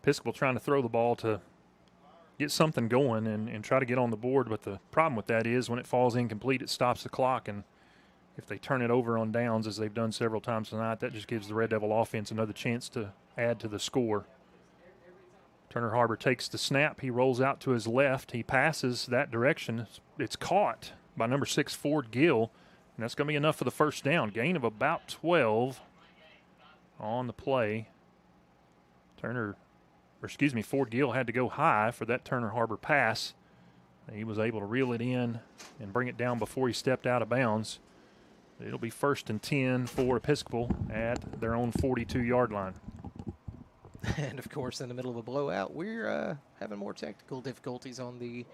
Episcopal trying to throw the ball to get something going and try to get on the board, but the problem with that is when it falls incomplete, it stops the clock, and if they turn it over on downs, as they've done several times tonight, that just gives the Red Devil offense another chance to add to the score. Turner Harbor takes the snap. He rolls out to his left. He passes that direction. It's caught by number 6, Ford Gill, and that's going to be enough for the first down. Gain of about 12 on the play. Ford Gill had to go high for that Turner Harbor pass. He was able to reel it in and bring it down before he stepped out of bounds. It'll be 1st and 10 for Episcopal at their own 42-yard line. And, of course, in the middle of a blowout, we're having more technical difficulties on the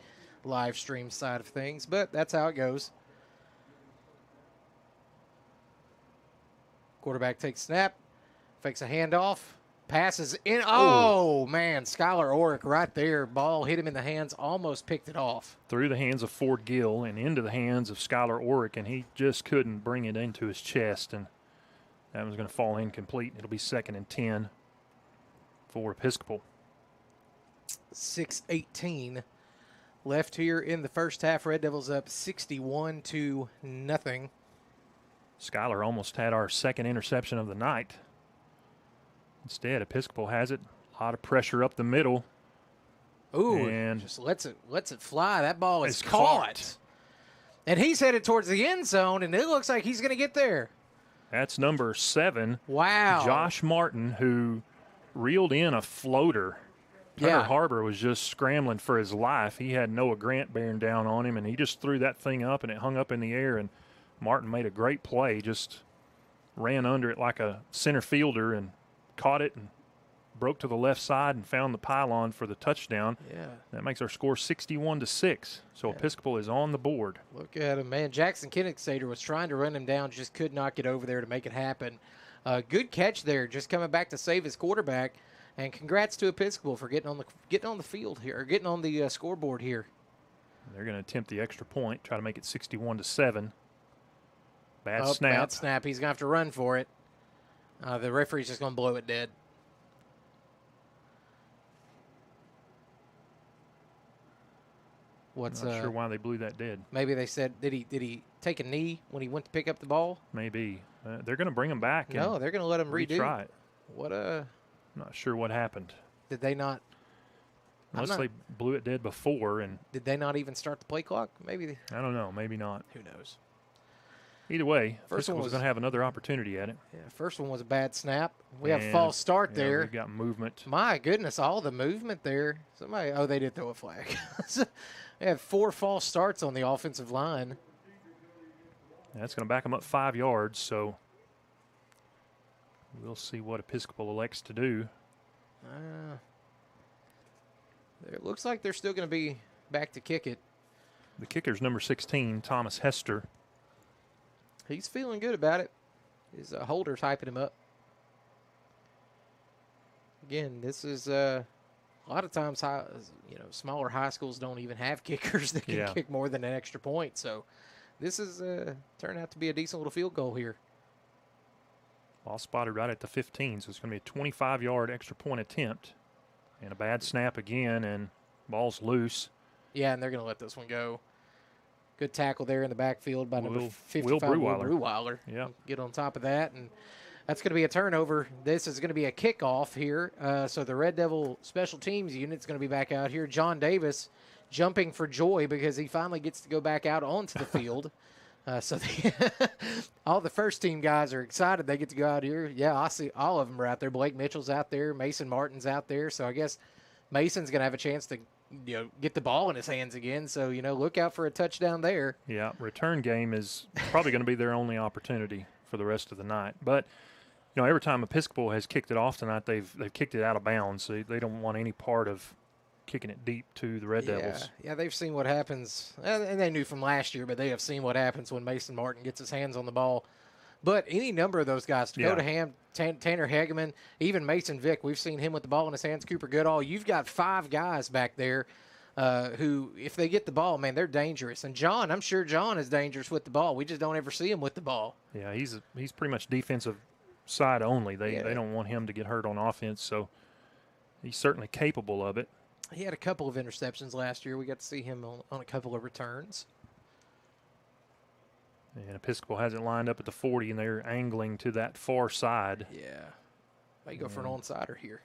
live stream side of things, but that's how it goes. Quarterback takes snap, fakes a handoff, passes in. Oh, man, Skylar Orick right there. Ball hit him in the hands, almost picked it off. Through the hands of Ford Gill and into the hands of Skylar Orick, and he just couldn't bring it into his chest, and that was going to fall incomplete. It'll be 2nd and 10 for Episcopal. 6:18 left here in the first half. Red Devils up 61-0. Skylar almost had our second interception of the night. Instead, Episcopal has it. A lot of pressure up the middle. Ooh, and just lets it fly. That ball is it's caught. And he's headed towards the end zone, and it looks like he's going to get there. That's number 7. Wow. Josh Martin, who reeled in a floater. Turner Harbor was just scrambling for his life. He had Noah Grant bearing down on him, and he just threw that thing up, and it hung up in the air, and Martin made a great play, just ran under it like a center fielder and caught it and broke to the left side and found the pylon for the touchdown. Yeah. That makes our score 61-6. So Episcopal is on the board. Look at him, man. Jackson Kinnicksader was trying to run him down, just could not get over there to make it happen. Good catch there, just coming back to save his quarterback. And congrats to Episcopal for getting on the field here, or getting on the scoreboard here. They're going to attempt the extra point, try to make it 61-7. Bad snap. Bad snap. He's going to have to run for it. The referee's just going to blow it dead. Not sure why they blew that dead. Maybe they said, did he take a knee when he went to pick up the ball? Maybe. They're going to bring him back. No, they're going to let him redo. Retry it. What a... I'm not sure what happened. Did they not? Unless they blew it dead before. And did they not even start the play clock? Maybe. I don't know. Maybe not. Who knows? Either way, first one was going to have another opportunity at it. Yeah, first one was a bad snap. We have a false start there. We've got movement. My goodness, all the movement there. They did throw a flag. They have 4 false starts on the offensive line. That's going to back them up 5 yards, so we'll see what Episcopal elects to do. It looks like they're still going to be back to kick it. The kicker's number 16, Thomas Hester. He's feeling good about it. His holder's hyping him up. Again, this is a lot of times, smaller high schools don't even have kickers that can kick more than an extra point. So this is turned out to be a decent little field goal here. Ball spotted right at the 15, so it's going to be a 25-yard extra point attempt. And a bad snap again, and ball's loose. Yeah, and they're going to let this one go. Good tackle there in the backfield by number 55, Will Breweiler. Yeah. Get on top of that, and that's going to be a turnover. This is going to be a kickoff here. So the Red Devil special teams unit is going to be back out here. John Davis jumping for joy because he finally gets to go back out onto the field. All the first team guys are excited they get to go out here. Yeah, I see all of them are out there. Blake Mitchell's out there. Mason Martin's out there. So I guess Mason's going to have a chance to get the ball in his hands again. So, look out for a touchdown there. Yeah, return game is probably going to be their only opportunity for the rest of the night. But, every time Episcopal has kicked it off tonight, they've kicked it out of bounds. So they don't want any part of kicking it deep to the Red Devils. Yeah, they've seen what happens, and they knew from last year, but they have seen what happens when Mason Martin gets his hands on the ball. But any number of those guys, Dakota Ham, Tanner Hageman, even Mason Vick, we've seen him with the ball in his hands, Cooper Goodall. You've got 5 guys back there who, if they get the ball, man, they're dangerous. And John, I'm sure John is dangerous with the ball. We just don't ever see him with the ball. Yeah, he's pretty much defensive side only. They don't want him to get hurt on offense, so He's certainly capable of it. He had a couple of interceptions last year. We got to see him on a couple of returns. And Episcopal has it lined up at the 40, and they're angling to that far side. Yeah. May go for an onside here.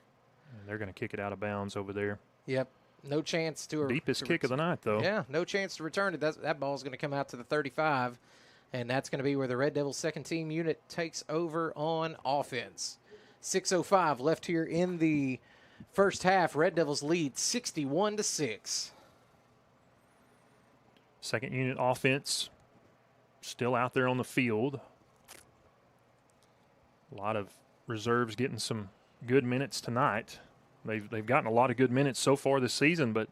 And they're going to kick it out of bounds over there. Yep. No chance to – Deepest kick of the night, though. Yeah, no chance to return it. That ball's going to come out to the 35, and that's going to be where the Red Devils' second-team unit takes over on offense. 6:05 left here in the first half. Red Devils lead 61-6. Second unit offense still out there on the field. A lot of reserves getting some good minutes tonight. They've gotten a lot of good minutes so far this season, but,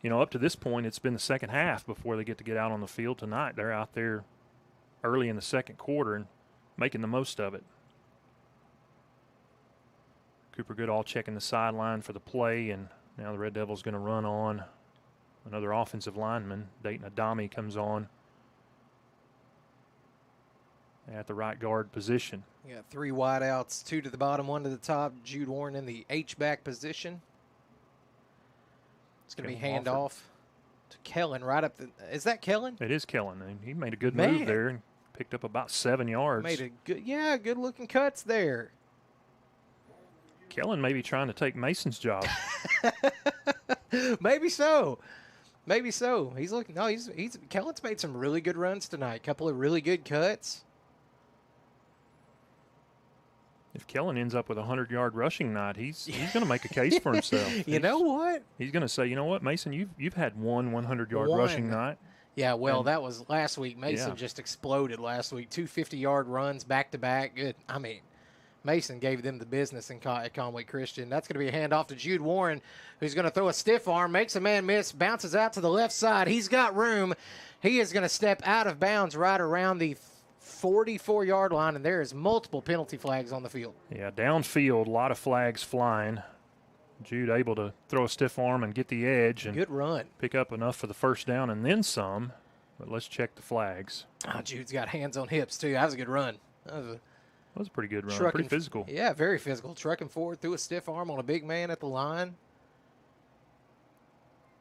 you know, up to this point, it's been the second half before they get out on the field tonight. They're out there early in the second quarter and making the most of it. Cooper Goodall checking the sideline for the play, and now the Red Devils going to run on another offensive lineman. Dayton Adami comes on at the right guard position. You got 3 wideouts, 2 to the bottom, 1 to the top. Jude Warren in the H-back position. It's going to be handoff to Kellen right up the – is that Kellen? It is Kellen. And he made a good move there and picked up about 7 yards. Made a good-looking cuts there. Kellen may be trying to take Mason's job. Maybe so. Maybe so. He's looking – no, Kellen's made some really good runs tonight. Couple of really good cuts. If Kellen ends up with a 100-yard rushing night, he's going to make a case for himself. You know what? He's going to say, you know what, Mason, you've had one 100-yard rushing night. Yeah, well, that was last week. Mason just exploded last week. 2 50-yard runs back-to-back. Good. I mean, Mason gave them the business at Conway Christian. That's going to be a handoff to Jude Warren, who's going to throw a stiff arm, makes a man miss, bounces out to the left side. He's got room. He is going to step out of bounds right around the 44-yard line, and there is multiple penalty flags on the field. Yeah, downfield, a lot of flags flying. Jude able to throw a stiff arm and get the edge. And good run. Pick up enough for the first down and then some. But let's check the flags. Oh, Jude's got hands on hips, too. That was a good run. That was a pretty good run. Pretty physical. Yeah, very physical. Trucking forward, threw a stiff arm on a big man at the line.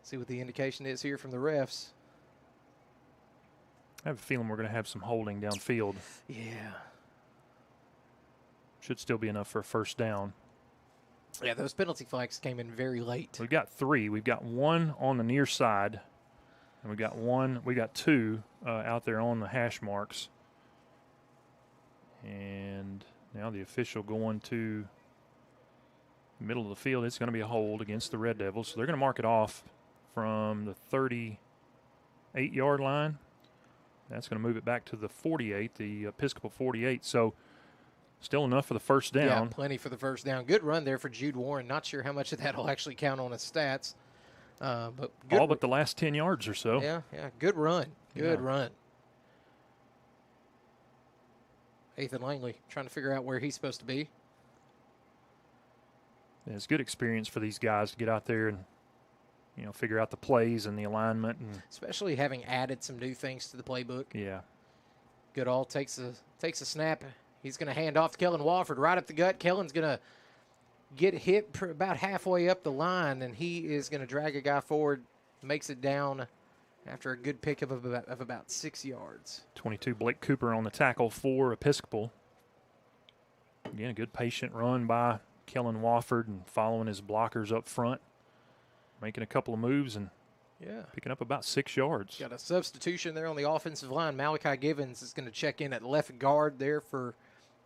See what the indication is here from the refs. I have a feeling we're going to have some holding downfield. Yeah. Should still be enough for a first down. Yeah, those penalty flags came in very late. We've got 3. We've got 1 on the near side, and we got 2 out there on the hash marks. And now the official going to the middle of the field. It's going to be a hold against the Red Devils. So they're going to mark it off from the 38-yard line. That's going to move it back to the 48, the Episcopal 48. So still enough for the first down. Yeah, plenty for the first down. Good run there for Jude Warren. Not sure how much of that will actually count on his stats. But good all but the last 10 yards or so. Yeah. Good run. Good run. Ethan Langley trying to figure out where he's supposed to be. Yeah, it's good experience for these guys to get out there and figure out the plays and the alignment, and especially having added some new things to the playbook. Yeah. Goodall takes a snap. He's going to hand off to Kellen Wofford right up the gut. Kellen's going to get hit about halfway up the line, and he is going to drag a guy forward, makes it down after a good pickup of about 6 yards. 22, Blake Cooper on the tackle for Episcopal. Again, a good patient run by Kellen Wofford and following his blockers up front. Making a couple of moves and picking up about 6 yards. Got a substitution there on the offensive line. Malachi Givens is going to check in at left guard there for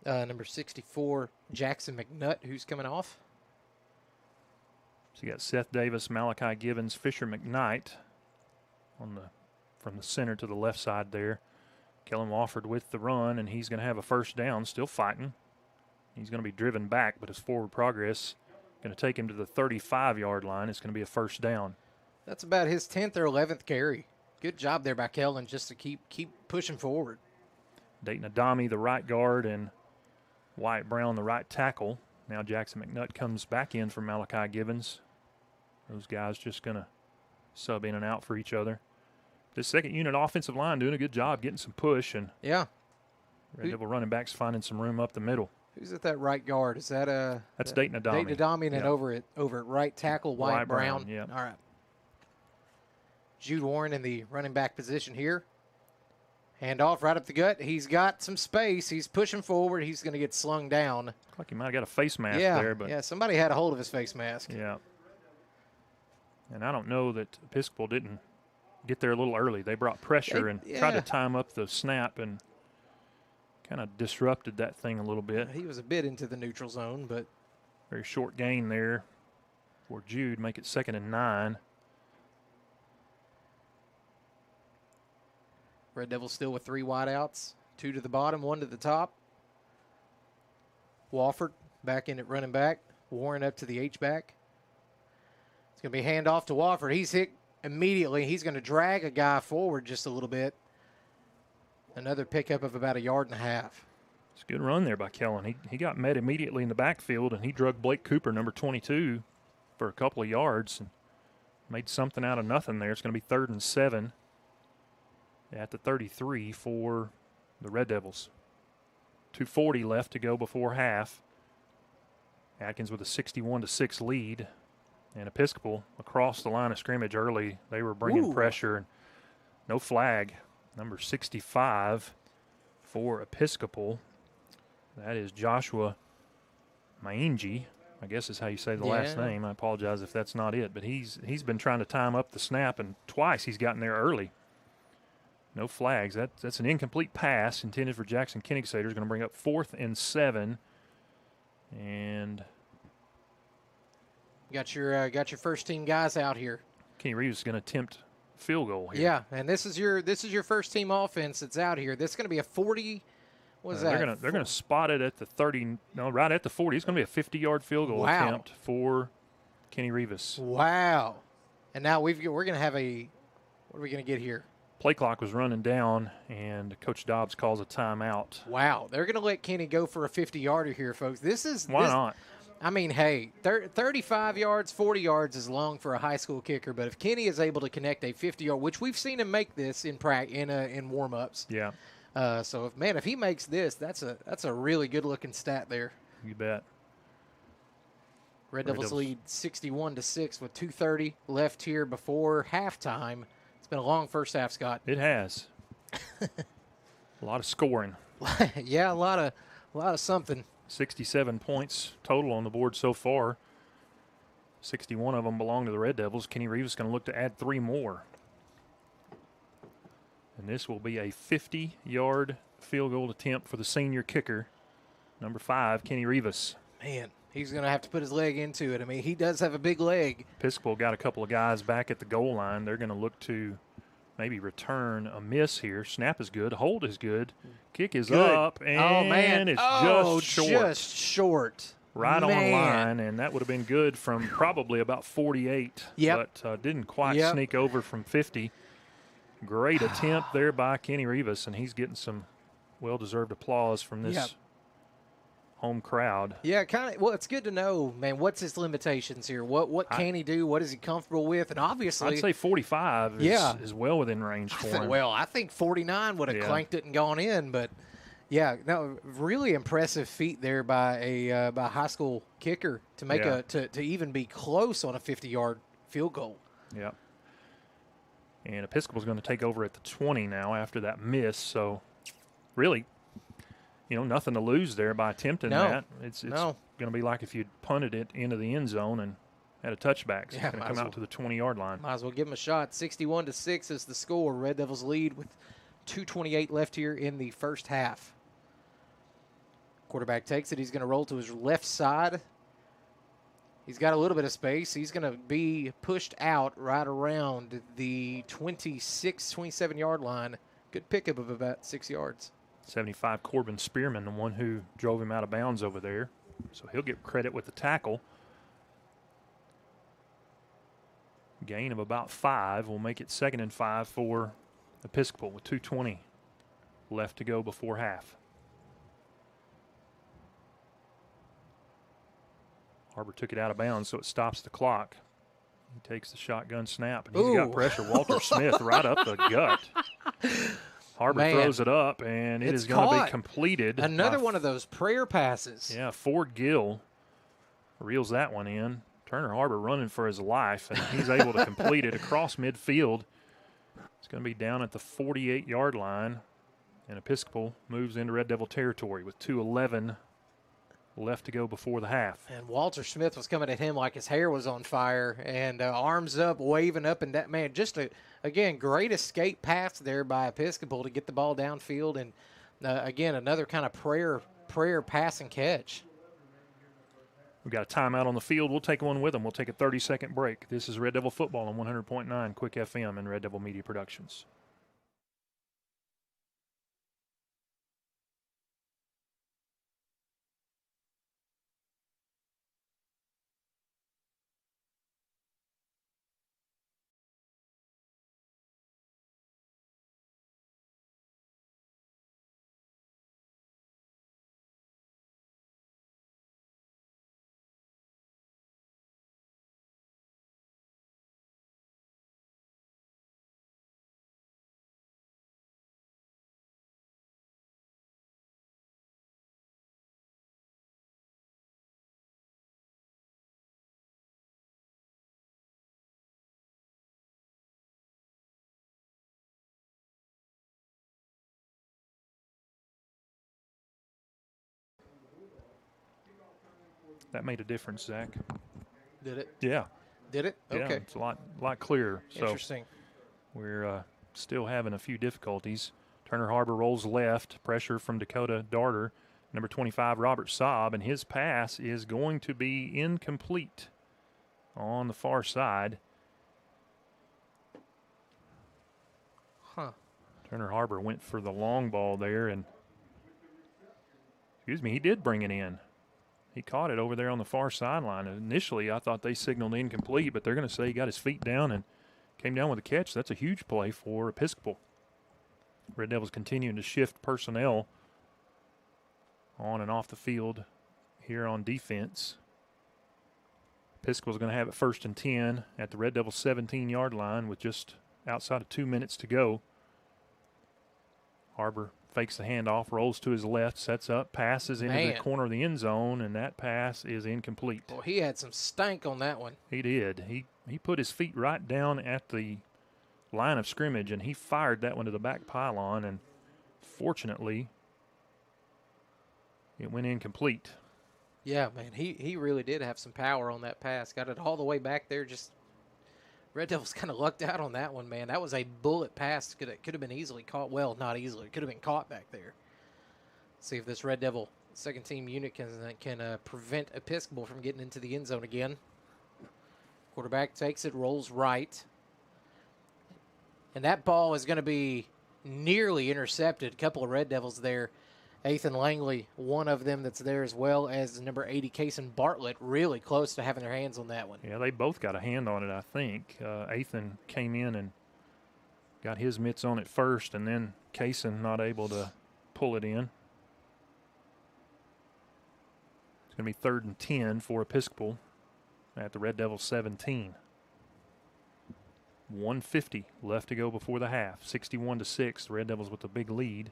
number 64, Jackson McNutt, who's coming off. So you got Seth Davis, Malachi Givens, Fisher McKnight from the center to the left side there. Kellen Wofford with the run, and he's going to have a first down, still fighting. He's going to be driven back, but his forward progress going to take him to the 35-yard line. It's going to be a first down. That's about his 10th or 11th carry. Good job there by Kellen just to keep pushing forward. Dayton Adami, the right guard, and Wyatt Brown, the right tackle. Now Jackson McNutt comes back in for Malachi Givens. Those guys just going to sub in and out for each other. This second unit offensive line doing a good job getting some push, and Red Devil running backs finding some room up the middle. Who's at that right guard? Is that That's Dayton Adami. Dayton Adami, and over at right tackle, Wyatt Brown. Yeah. All right. Jude Warren in the running back position here. Hand off right up the gut. He's got some space. He's pushing forward. He's going to get slung down. Looks like he might have got a face mask there. But yeah, somebody had a hold of his face mask. Yeah. And I don't know that Episcopal didn't get there a little early. They brought pressure and tried to time up the snap and kind of disrupted that thing a little bit. He was a bit into the neutral zone, but very short gain there for Jude. Make it 2nd and 9. Red Devils still with 3 wideouts, 2 to the bottom, 1 to the top. Wofford back in at running back. Warren up to the H-back. It's going to be handoff to Wofford. He's hit immediately. He's going to drag a guy forward just a little bit. Another pickup of about 1.5 yards. It's a good run there by Kellen. He got met immediately in the backfield, and he drug Blake Cooper, number 22, for a couple of yards and made something out of nothing there. It's going to be 3rd and 7 at the 33 for the Red Devils. 2:40 left to go before half. Atkins with a 61-6 lead. And Episcopal across the line of scrimmage early. They were bringing pressure. And no flag. Number 65 for Episcopal. That is Joshua Maingi, I guess is how you say the last name. I apologize if that's not it. But he's been trying to time up the snap, and twice he's gotten there early. No flags. That's an incomplete pass intended for Jackson Koenigsader. Is going to bring up 4th and 7. And got your first team guys out here. Kenny Reeves is going to attempt field goal here. Yeah, and this is your first team offense that's out here. This is going to be a 40. What is that? They're going to spot it at the 30. No, right at the 40. It's going to be a 50-yard field goal attempt for Kenny Reeves. Wow. And now we're going to have a. What are we going to get here? Play clock was running down, and Coach Dobbs calls a timeout. Wow, they're going to let Kenny go for a 50-yarder here, folks. Why not? I mean, hey, 35 yards, 40 yards is long for a high school kicker, but if Kenny is able to connect a 50-yard, which we've seen him make this in warm-ups. Yeah. So if he makes this, that's a really good-looking stat there. You bet. Red Devils lead 61-6 with 2:30 left here before halftime. Been a long first half, Scott. It has. A lot of scoring. Yeah, a lot of something. 67 points total on the board so far. 61 of them belong to the Red Devils. Kenny Reeves is going to look to add 3 more. And this will be a 50-yard field goal attempt for the senior kicker, number 5, Kenny Reeves. Man, he's going to have to put his leg into it. I mean, he does have a big leg. Episcopal got a couple of guys back at the goal line. They're going to look to maybe return a miss here. Snap is good. Hold is good. Kick is up, and it's just short. Just short. Right on line, and that would have been good from probably about 48. Yep. But didn't quite sneak over from 50. Great attempt there by Kenny Reeves, and he's getting some well-deserved applause from this home crowd. Yeah, kind of. Well, it's good to know, man. What's his limitations here? What can he do? What is he comfortable with? And obviously, I'd say 45 is well within range for him. Well, I think 49 would have clanked it and gone in, but really impressive feat there by a high school kicker to make to even be close on a 50-yard field goal. Yeah. And Episcopal's going to take over at the 20 now after that miss. So, really, nothing to lose there by attempting that. It's going to be like if you'd punted it into the end zone and had a touchback. So it's going to come out to the 20-yard line. Might as well give him a shot. 61-6 is the score. Red Devils lead with 2:28 left here in the first half. Quarterback takes it. He's going to roll to his left side. He's got a little bit of space. He's going to be pushed out right around the 26, 27-yard line. Good pickup of about 6 yards. 75, Corbin Spearman, the one who drove him out of bounds over there. So he'll get credit with the tackle. Gain of about 5 will make it 2nd and 5 for Episcopal with 2:20 left to go before half. Harbor took it out of bounds, so it stops the clock. He takes the shotgun snap, and he's got pressure. Walter Smith right up the gut. Harbor throws it up, and it is going to be completed. Another one of those prayer passes. Yeah, Ford Gill reels that one in. Turner Harbor running for his life, and he's able to complete it across midfield. It's going to be down at the 48-yard line, and Episcopal moves into Red Devil territory with 2:11 left to go before the half. And Walter Smith was coming at him like his hair was on fire, and arms up, waving up, and that, man, just again, great escape pass there by Episcopal to get the ball downfield, and again, another kind of prayer pass and catch. We've got a timeout on the field. We'll take one with them. We'll take a 30-second break. This is Red Devil Football on 100.9 Quick FM and Red Devil Media Productions. That made a difference, Zach. Did it? Yeah. Did it? Okay. Yeah, it's a lot clearer. Interesting. So we're still having a few difficulties. Turner Harbor rolls left. Pressure from Dakota Darter. Number 25, Robert Saab, and his pass is going to be incomplete on the far side. Huh. Turner Harbor went for the long ball there, and he did bring it in. He caught it over there on the far sideline. Initially, I thought they signaled incomplete, but they're going to say he got his feet down and came down with a catch. That's a huge play for Episcopal. Red Devils continuing to shift personnel on and off the field here on defense. Episcopal's going to have it 1st and 10 at the Red Devils 17-yard line with just outside of 2 minutes to go. Harbor fakes the handoff, rolls to his left, sets up, passes into the corner of the end zone, and that pass is incomplete. Well, he had some stank on that one. He did. He put his feet right down at the line of scrimmage, and he fired that one to the back pylon, and fortunately, it went incomplete. Yeah, man, he really did have some power on that pass. Got it all the way back there. Just Red Devils kind of lucked out on that one, man. That was a bullet pass. Could have been easily caught. Well, not easily. Could have been caught back there. See if this Red Devil second-team unit can prevent Episcopal from getting into the end zone again. Quarterback takes it, rolls right. And that ball is going to be nearly intercepted. A couple of Red Devils there. Ethan Langley, one of them that's there, as well as number 80, Kason Bartlett, really close to having their hands on that one. Yeah, they both got a hand on it, I think. Ethan came in and got his mitts on it first, and then Kason not able to pull it in. It's going to be 3rd and 10 for Episcopal at the Red Devils 17. 1:50 left to go before the half. 61-6, the Red Devils with a big lead.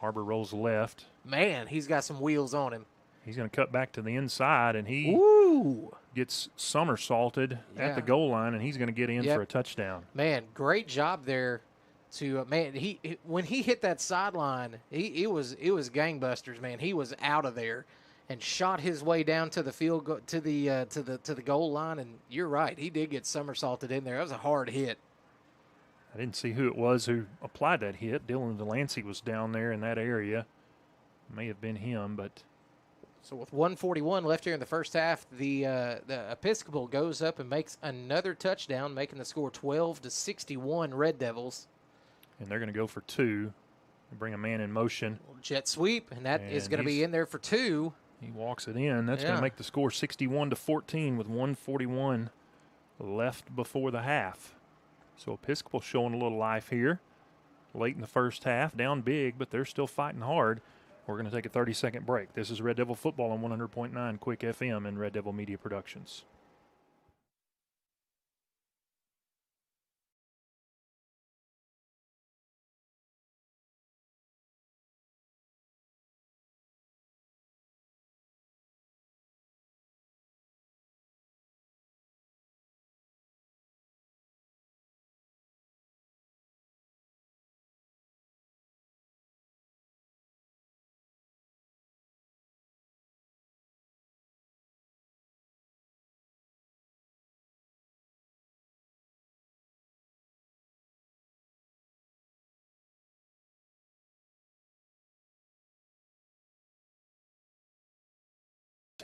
Harbor rolls left. Man, he's got some wheels on him. He's going to cut back to the inside, and he gets somersaulted at the goal line, and he's going to get in for a touchdown. Man, great job there. When he hit that sideline, it was gangbusters, man. He was out of there and shot his way down to the field to the goal line. And you're right, he did get somersaulted in there. That was a hard hit. I didn't see who it was who applied that hit. Dylan Delancey was down there in that area. May have been him, but. So with 1:41 left here in the first half, the Episcopal goes up and makes another touchdown, making the score 12-61 Red Devils. And they're going to go for 2. They bring a man in motion. Jet sweep, and that is going to be in there for 2. He walks it in. That's going to make the score 61-14 with 1:41 left before the half. So Episcopal showing a little life here. Late in the first half, down big, but they're still fighting hard. We're going to take a 30-second break. This is Red Devil Football on 100.9 Quick FM and Red Devil Media Productions.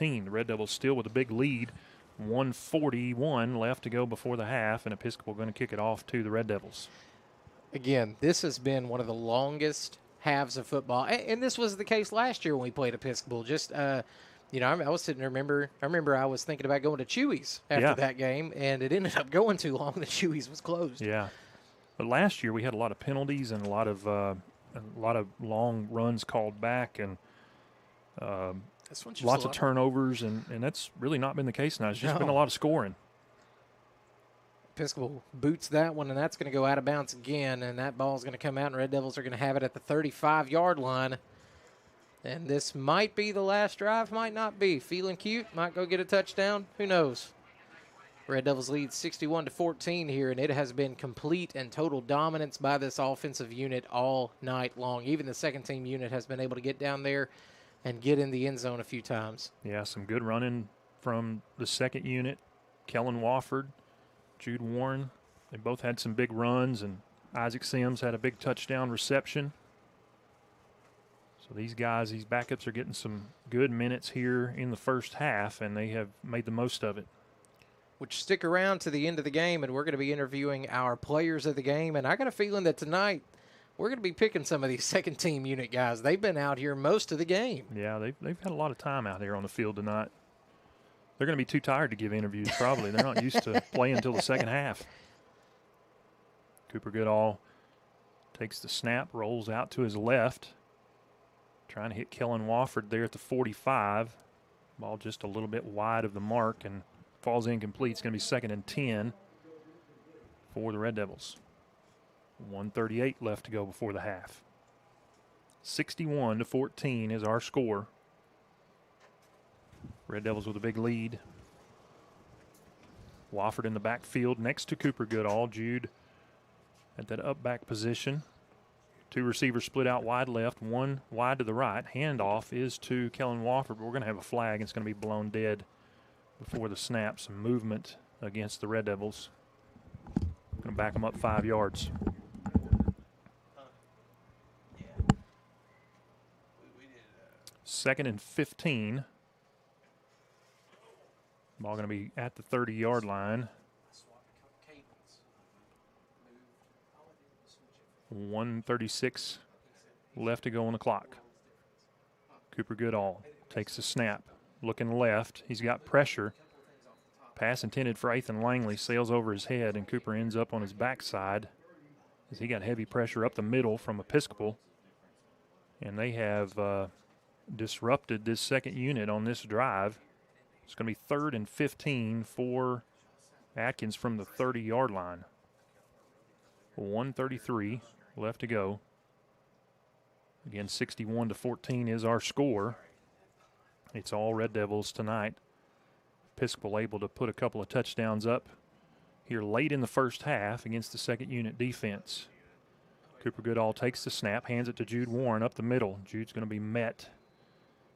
14. The Red Devils still with a big lead. 1:41 left to go before the half, and Episcopal going to kick it off to the Red Devils. Again, this has been one of the longest halves of football, and this was the case last year when we played Episcopal. Just I was sitting there. I remember I was thinking about going to Chewy's after that game, and it ended up going too long. The Chewy's was closed. Yeah, but last year we had a lot of penalties and a lot of long runs called back, and lots of turnovers, and that's really not been the case now. It's just been a lot of scoring. Episcopal boots that one, and that's going to go out of bounds again, and that ball is going to come out, and Red Devils are going to have it at the 35-yard line. And this might be the last drive, might not be. Feeling cute, might go get a touchdown. Who knows? Red Devils lead 61-14 here, and it has been complete and total dominance by this offensive unit all night long. Even the second-team unit has been able to get down there and get in the end zone a few times. Yeah, some good running from the second unit. Kellen Wofford, Jude Warren, they both had some big runs, and Isaac Sims had a big touchdown reception. So these backups are getting some good minutes here in the first half, and they have made the most of it. Which stick around to the end of the game, and we're going to be interviewing our players of the game. And I got a feeling that tonight we're going to be picking some of these second-team unit guys. They've been out here most of the game. Yeah, they've had a lot of time out there on the field tonight. They're going to be too tired to give interviews, probably. They're not used to playing until the second half. Cooper Goodall takes the snap, rolls out to his left, trying to hit Kellen Wofford there at the 45. Ball just a little bit wide of the mark and falls incomplete. It's going to be 2nd and 10 for the Red Devils. 1:38 left to go before the half. 61-14 is our score. Red Devils with a big lead. Wofford in the backfield next to Cooper Goodall. Jude at that up back position. Two receivers split out wide left, one wide to the right. Handoff is to Kellen Wofford, but we're going to have a flag. It's going to be blown dead before the snap. Some movement against the Red Devils. Going to back them up 5 yards. Second and 15. Ball going to be at the 30-yard line. 1:36 left to go on the clock. Cooper Goodall takes the snap, looking left. He's got pressure. Pass intended for Ethan Langley sails over his head, and Cooper ends up on his backside as he got heavy pressure up the middle from Episcopal. And they have disrupted this second unit on this drive. It's going to be 3rd and 15 for Atkins from the 30-yard line. 1:33 left to go. Again, 61-14 is our score. It's all Red Devils tonight. Episcopal able to put a couple of touchdowns up here late in the first half against the second unit defense. Cooper Goodall takes the snap, hands it to Jude Warren up the middle. Jude's going to be met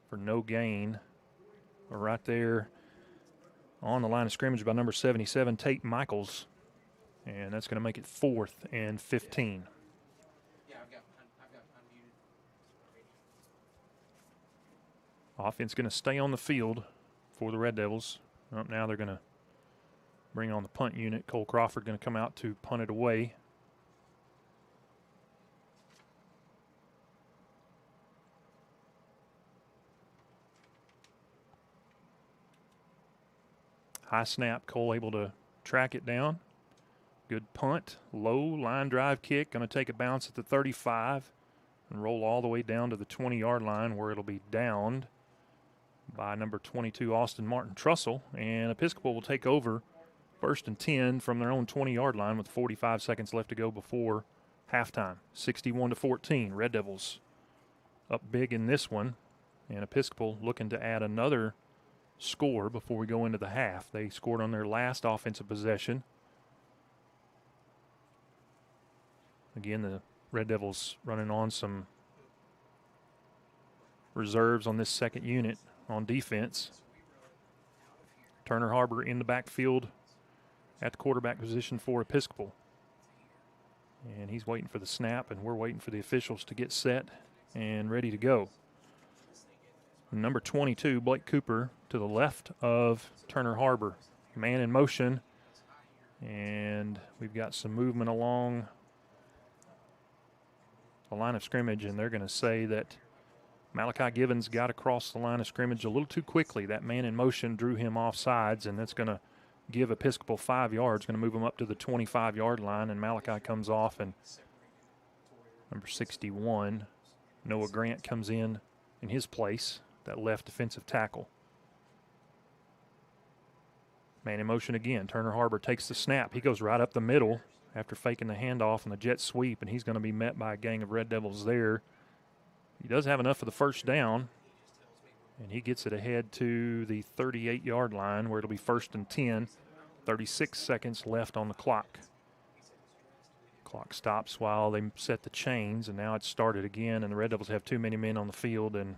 for no gain. Right there on the line of scrimmage by number 77, Tate Michaels. And that's going to make it 4th and 15. Yeah, I've got unmuted. Offense going to stay on the field for the Red Devils. Now they're going to bring on the punt unit. Cole Crawford going to come out to punt it away. High snap, Cole able to track it down. Good punt, low line drive kick. Going to take a bounce at the 35 and roll all the way down to the 20-yard line where it'll be downed by number 22, Austin Martin Trussell. And Episcopal will take over 1st and 10 from their own 20-yard line with 45 seconds left to go before halftime. 61-14. Red Devils up big in this one. And Episcopal looking to add another score before we go into the half. They scored on their last offensive possession. Again, the Red Devils running on some reserves on this second unit on defense. Turner Harbor in the backfield at the quarterback position for Episcopal. And he's waiting for the snap, and we're waiting for the officials to get set and ready to go. Number 22, Blake Cooper, to the left of Turner Harbor. Man in motion, and we've got some movement along the line of scrimmage, and they're going to say that Malachi Givens got across the line of scrimmage a little too quickly. That man in motion drew him off sides, and that's going to give Episcopal 5 yards, going to move him up to the 25-yard line, and Malachi comes off, and number 61, Noah Grant, comes in his place, that left defensive tackle. Man in motion again. Turner Harbor takes the snap. He goes right up the middle after faking the handoff and the jet sweep, and he's going to be met by a gang of Red Devils there. He does have enough for the first down, and he gets it ahead to the 38-yard line where it'll be 1st and 10. 36 seconds left on the clock. Clock stops while they set the chains, and now it's started again, and the Red Devils have too many men on the field, and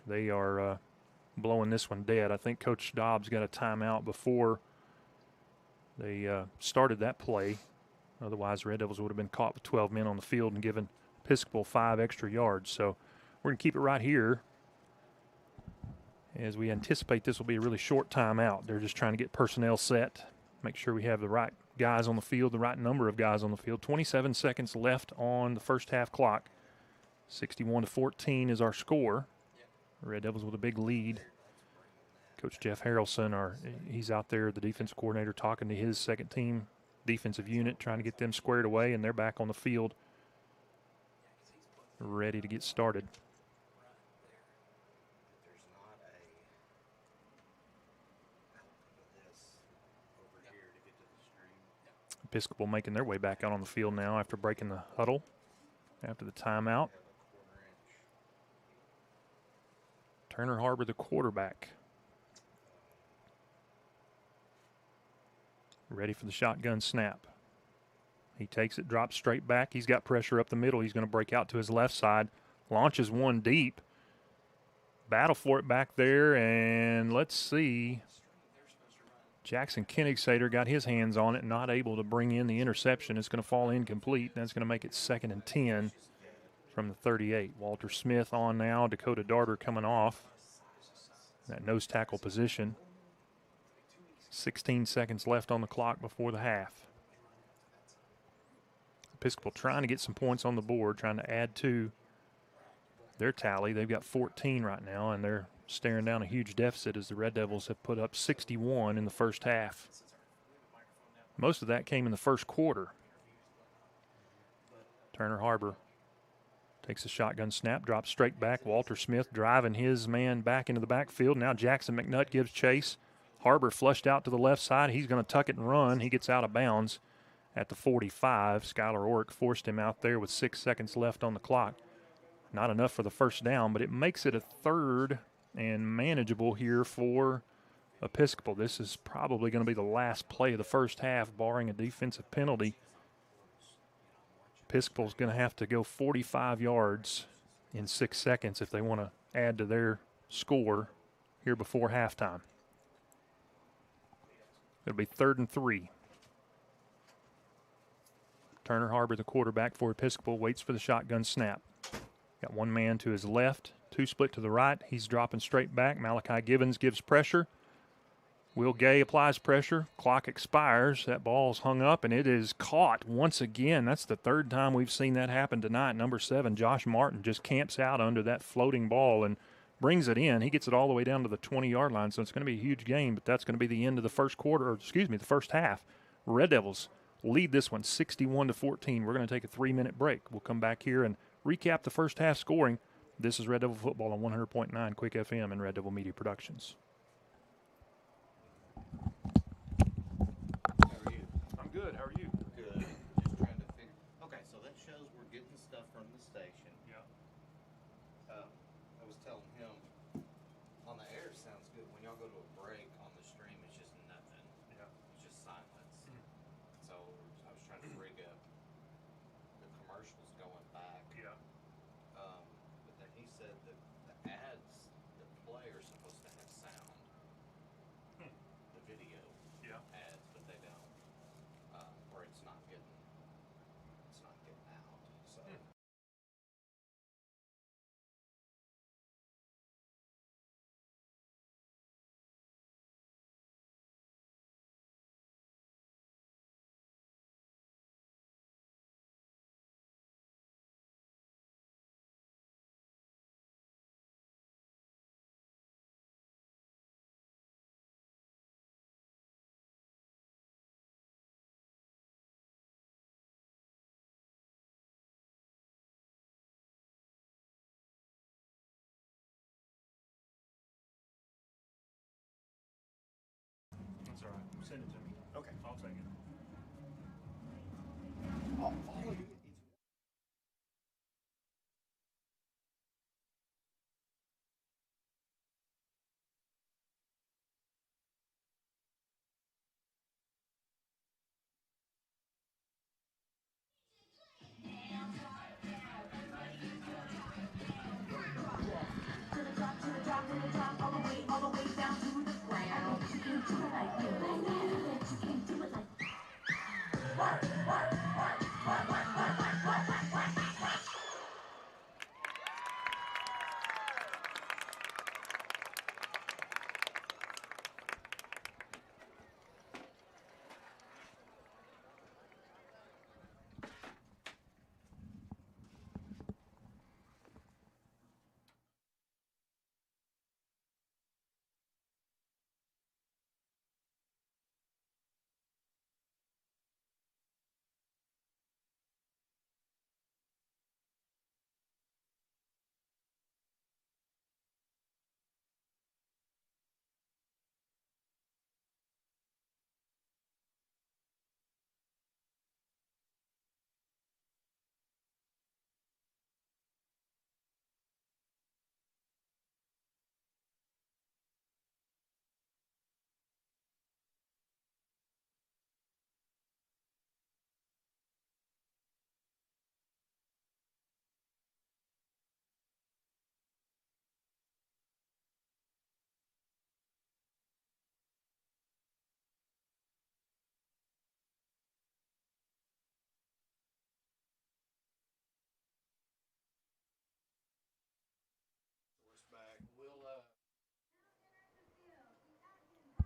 they are blowing this one dead. I think Coach Dobbs got a timeout before they started that play. Otherwise, the Red Devils would have been caught with 12 men on the field and given Episcopal 5 extra yards. So we're going to keep it right here as we anticipate this will be a really short timeout. They're just trying to get personnel set, make sure we have the right guys on the field, the right number of guys on the field. 27 seconds left on the first half clock. 61-14 is our score. Red Devils with a big lead. Coach Jeff Harrelson, he's out there, the defense coordinator, talking to his second team defensive unit, trying to get them squared away, and they're back on the field ready to get started. Episcopal making their way back out on the field now after breaking the huddle after the timeout. Turner Harbor, the quarterback. Ready for the shotgun snap. He takes it, drops straight back. He's got pressure up the middle. He's going to break out to his left side. Launches one deep. Battle for it back there, and let's see. Jackson Koenigsader got his hands on it, not able to bring in the interception. It's going to fall incomplete. That's going to make it 2nd and 10 from the 38. Walter Smith on now. Dakota Darter coming off that nose tackle position. 16 seconds left on the clock before the half. Episcopal trying to get some points on the board, trying to add to their tally. They've got 14 right now, and they're staring down a huge deficit as the Red Devils have put up 61 in the first half. Most of that came in the first quarter. Turner Harbor takes a shotgun snap, drops straight back. Walter Smith driving his man back into the backfield. Now Jackson McNutt gives chase. Harbor flushed out to the left side. He's going to tuck it and run. He gets out of bounds at the 45. Skylar Orrick forced him out there with 6 seconds left on the clock. Not enough for the first down, but it makes it a 3rd and manageable here for Episcopal. This is probably going to be the last play of the first half, barring a defensive penalty. Episcopal's going to have to go 45 yards in 6 seconds if they want to add to their score here before halftime. It'll be 3rd and 3. Turner Harbor, the quarterback for Episcopal, waits for the shotgun snap. Got one man to his left, 2 split to the right. He's dropping straight back. Malachi Givens gives pressure. Will Gay applies pressure. Clock expires. That ball's hung up, and it is caught once again. That's the 3rd time we've seen that happen tonight. Number 7, Josh Martin, just camps out under that floating ball and brings it in. He gets it all the way down to the 20-yard line, so it's going to be a huge game, but that's going to be the end of the first quarter, or the first half. Red Devils lead this one 61-14. We're going to take a 3-minute break. We'll come back here and recap the first half scoring. This is Red Devil Football on 100.9 Quick FM and Red Devil Media Productions. How are you? I'm good. How are you? Good. Just trying to figure. Okay, so that shows we're getting stuff from the station. Yeah. I was telling him on the air sounds good. When y'all go to a break on the stream, it's just nothing. Yeah. It's just silence. So I was trying to rig up the commercials going back. Yeah. But then he said that the ads that play are supposed to have sound. The video. Yeah. Ads, but they don't. Or it's not getting out. So Okay, I'll take it. Oh, follow you.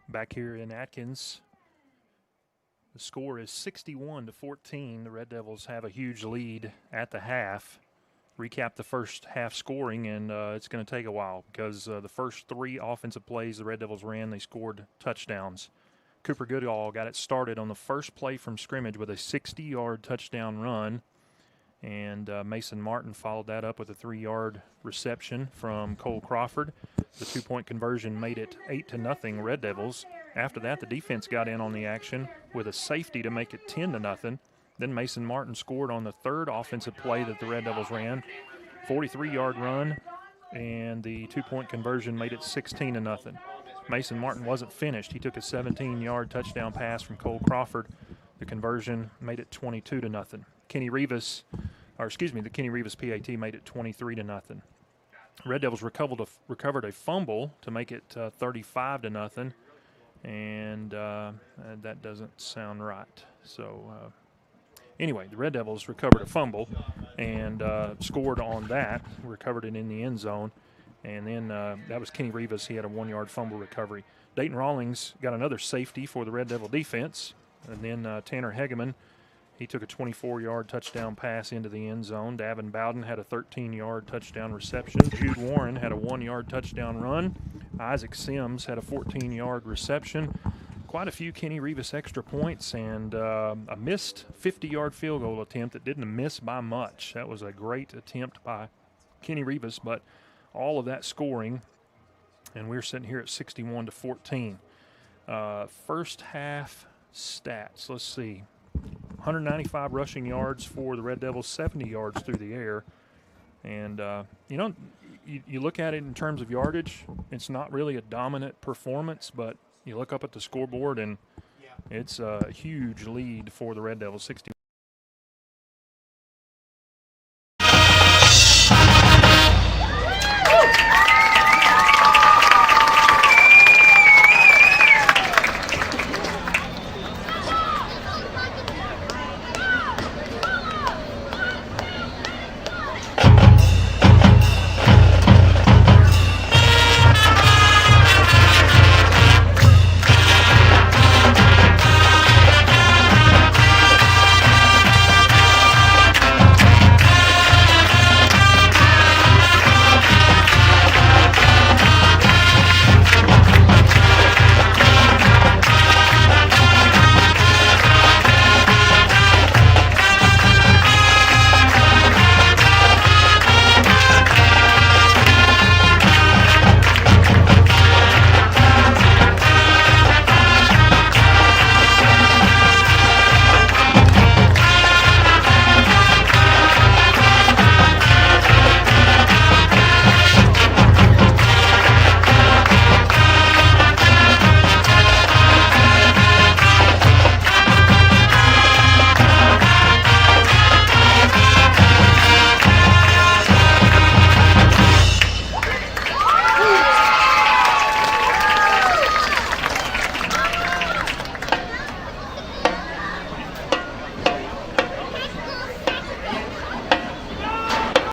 Back here in Atkins, the score is 61-14. The Red Devils have a huge lead at the half. Recap the first half scoring, and it's going to take a while because the first 3 offensive plays the Red Devils ran, they scored touchdowns. Cooper Goodall got it started on the first play from scrimmage with a 60-yard touchdown run, and Mason Martin followed that up with a 3-yard reception from Cole Crawford. The 2-point conversion made it 8-0 Red Devils. After that, the defense got in on the action with a safety to make it 10-0. Then Mason Martin scored on the 3rd offensive play that the Red Devils ran. 43-yard run, and the 2-point conversion made it 16-0. Mason Martin wasn't finished. He took a 17-yard touchdown pass from Cole Crawford. The conversion made it 22-0. The Kenny Rivas PAT made it 23-0. Red Devils recovered a fumble to make it 35-0, and that doesn't sound right. So anyway, the Red Devils recovered a fumble and scored on that, recovered it in the end zone, and then that was Kenny Rivas. He had a 1-yard fumble recovery. Dayton Rawlings got another safety for the Red Devil defense, and then Tanner Hegeman, he took a 24-yard touchdown pass into the end zone. Davin Bowden had a 13-yard touchdown reception. Jude Warren had a 1-yard touchdown run. Isaac Sims had a 14-yard reception. Quite a few Kenny Rivas extra points, and a missed 50-yard field goal attempt that didn't miss by much. That was a great attempt by Kenny Rivas, but all of that scoring, and we're sitting here at 61-14. First half stats, let's see. 195 rushing yards for the Red Devils, 70 yards through the air. And, you look at it in terms of yardage, it's not really a dominant performance, but you look up at the scoreboard, and it's a huge lead for the Red Devils, 61.